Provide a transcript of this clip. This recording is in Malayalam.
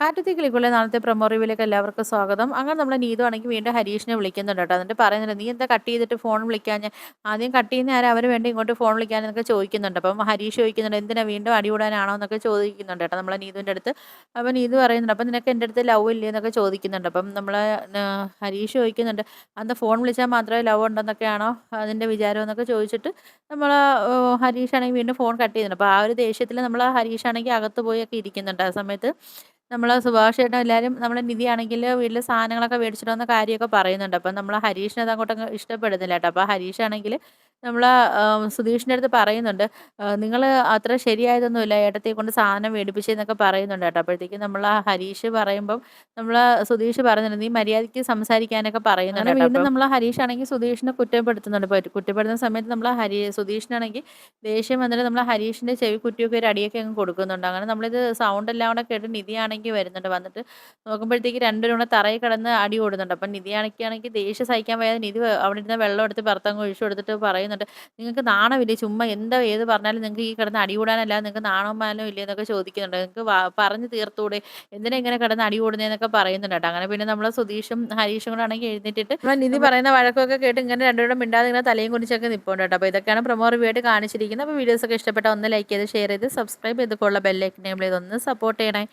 കാറ്റത്തി കിളിക്കുള്ള നാളത്തെ പ്രൊമോ റിവ്യൂലേക്ക് എല്ലാവർക്കും സ്വാഗതം. അങ്ങനെ നമ്മളെ നീതു ആണെങ്കിൽ വീണ്ടും ഹരീഷിനെ വിളിക്കുന്നുണ്ട് കേട്ടോ. എന്നിട്ട് പറയുന്നുണ്ട്, നീ എന്താ കട്ട് ചെയ്തിട്ട് ഫോൺ വിളിക്കാൻ? ആദ്യം കട്ട് ചെയ്യുന്ന ആരും അവർ വേണ്ടി ഇങ്ങോട്ട് ഫോൺ വിളിക്കാനൊക്കെ ചോദിക്കുന്നുണ്ട്. അപ്പം ഹരീഷ് ചോദിക്കുന്നുണ്ട്, എന്തിനാ വീണ്ടും അടികൂടാനാണോ എന്നൊക്കെ ചോദിക്കുന്നുണ്ട് കേട്ടോ നമ്മളെ നീതുവിൻ്റെ അടുത്ത്. അപ്പം നീതു പറയുന്നുണ്ട്, അപ്പം നിനക്ക് എൻ്റെ അടുത്ത് ലവ് ഇല്ലേ എന്നൊക്കെ ചോദിക്കുന്നുണ്ട്. അപ്പം നമ്മളെ ഹരീഷ് ചോദിക്കുന്നുണ്ട്, അന്ന് ഫോൺ വിളിച്ചാൽ മാത്രമേ ലവ് ഉണ്ടെന്നൊക്കെയാണോ അതിൻ്റെ വിചാരം എന്നൊക്കെ ചോദിച്ചിട്ട് നമ്മൾ ഹരീഷാണെങ്കിൽ വീണ്ടും ഫോൺ കട്ട് ചെയ്യുന്നുണ്ട്. അപ്പോൾ ആ ഒരു ദേഷ്യത്തിൽ നമ്മൾ ഹരീഷാണെങ്കിൽ അകത്ത് പോയൊക്കെ ഇരിക്കുന്നുണ്ട്. ആ സമയത്ത് നമ്മൾ സുഭാഷ് ചേട്ടൻ എല്ലാവരും നമ്മളെ നിധിയാണെങ്കിൽ വീട്ടിൽ സാധനങ്ങളൊക്കെ മേടിച്ചിട്ട് വന്ന കാര്യമൊക്കെ പറയുന്നുണ്ട്. അപ്പം നമ്മൾ ഹരീഷിനെ അത് അങ്ങോട്ടങ്ങ് ഇഷ്ടപ്പെടുന്നില്ല കേട്ടോ. അപ്പോൾ ഹരീഷാണെങ്കിൽ നമ്മൾ സുധീഷിൻ്റെ അടുത്ത് പറയുന്നുണ്ട്, നിങ്ങൾ അത്ര ശരിയായതൊന്നുമില്ല, ഏട്ടത്തെ കൊണ്ട് സാധനം മേടിപ്പിച്ചതെന്നൊക്കെ പറയുന്നുണ്ട് കേട്ടോ. അപ്പോഴത്തേക്കും നമ്മൾ ആ ഹരീഷ് പറയുമ്പം നമ്മൾ സുധീഷ് പറയുന്നുണ്ട്, നീ മര്യാദയ്ക്ക് സംസാരിക്കാനൊക്കെ പറയുന്നുണ്ട് കേട്ടോ. വീണ്ടും നമ്മൾ ഹരീഷാണെങ്കിൽ സുധീഷിനെ കുറ്റപ്പെടുത്തുന്നുണ്ട്. ഇപ്പോൾ കുറ്റപ്പെടുത്തുന്ന സമയത്ത് നമ്മൾ സുധീഷിനാണെങ്കിൽ ദേഷ്യം വന്നിട്ട് നമ്മൾ ഹരീഷിൻ്റെ ചെവി കുറ്റിയൊക്കെ ഒരു അടിയൊക്കെ അങ്ങ് കൊടുക്കുന്നുണ്ട്. അങ്ങനെ നമ്മളിത് സൗണ്ട് എല്ലാം കൂടെ കേട്ട് നിധിയാണെങ്കിൽ വരുന്നുണ്ട്. വന്നിട്ട് നോക്കുമ്പോഴത്തേക്ക് രണ്ടുപേരും കൂടെ തറയിൽ കിടന്ന് അടി ഓടുന്നുണ്ട്. അപ്പം നിധിയാണെങ്കിൽ ദേഷ്യം സഹിക്കാൻ വയ്യാതെ നിധി അവിടെ ഇരുന്ന വെള്ളം എടുത്ത് ഭർത്തങ്ങ് ഒഴിച്ചു കൊടുത്തിട്ട് പറയുന്നുണ്ട്, നിങ്ങൾക്ക് നാണമില്ലേ? ചുമ്മാ എന്താ ഏത് പറഞ്ഞാലും നിങ്ങൾക്ക് ഈ കിടന്ന് അടി കൂടാനല്ലാതെ നിങ്ങൾക്ക് നാണവും മാനവും ഇല്ലേ എന്നൊക്കെ ചോദിക്കുന്നുണ്ട്. നിങ്ങൾക്ക് പറഞ്ഞു തീർത്തൂടെ, എന്തിനാ ഇങ്ങനെ കിടന്ന് അടി കൂടുന്നതെന്നൊക്കെ പറയുന്നുണ്ട് കേട്ടോ. അങ്ങനെ പിന്നെ നമ്മൾ സുധീഷും ഹരീഷും കൂടെ ആണെങ്കിൽ എഴുന്നേറ്റിട്ട് നമ്മൾ നിധി പറയുന്ന വഴക്കൊക്കെ കേട്ട് ഇങ്ങനെ രണ്ടുപേരും മിണ്ടാതെ ഇങ്ങനെ തലയും കുനിച്ചൊക്കെ നിൽപ്പുണ്ട് കേട്ടോ. അപ്പോൾ ഇതൊക്കെയാണ് പ്രൊമോ റിവ്യൂ ആയിട്ട് കാണിച്ചിരിക്കുന്നത്. അപ്പോൾ വീഡിയോസൊക്കെ ഇഷ്ടപ്പെട്ട ഒന്ന് ലൈക്ക് ചെയ്ത് ഷെയർ ചെയ്ത് സബ്സ്ക്രൈബ് ചെയ്ത് കൊള്ള ബെല്ലൈക്കൻ എനേബിൾ ചെയ്ത് ഒന്ന് സപ്പോർട്ട് ചെയ്യണേ.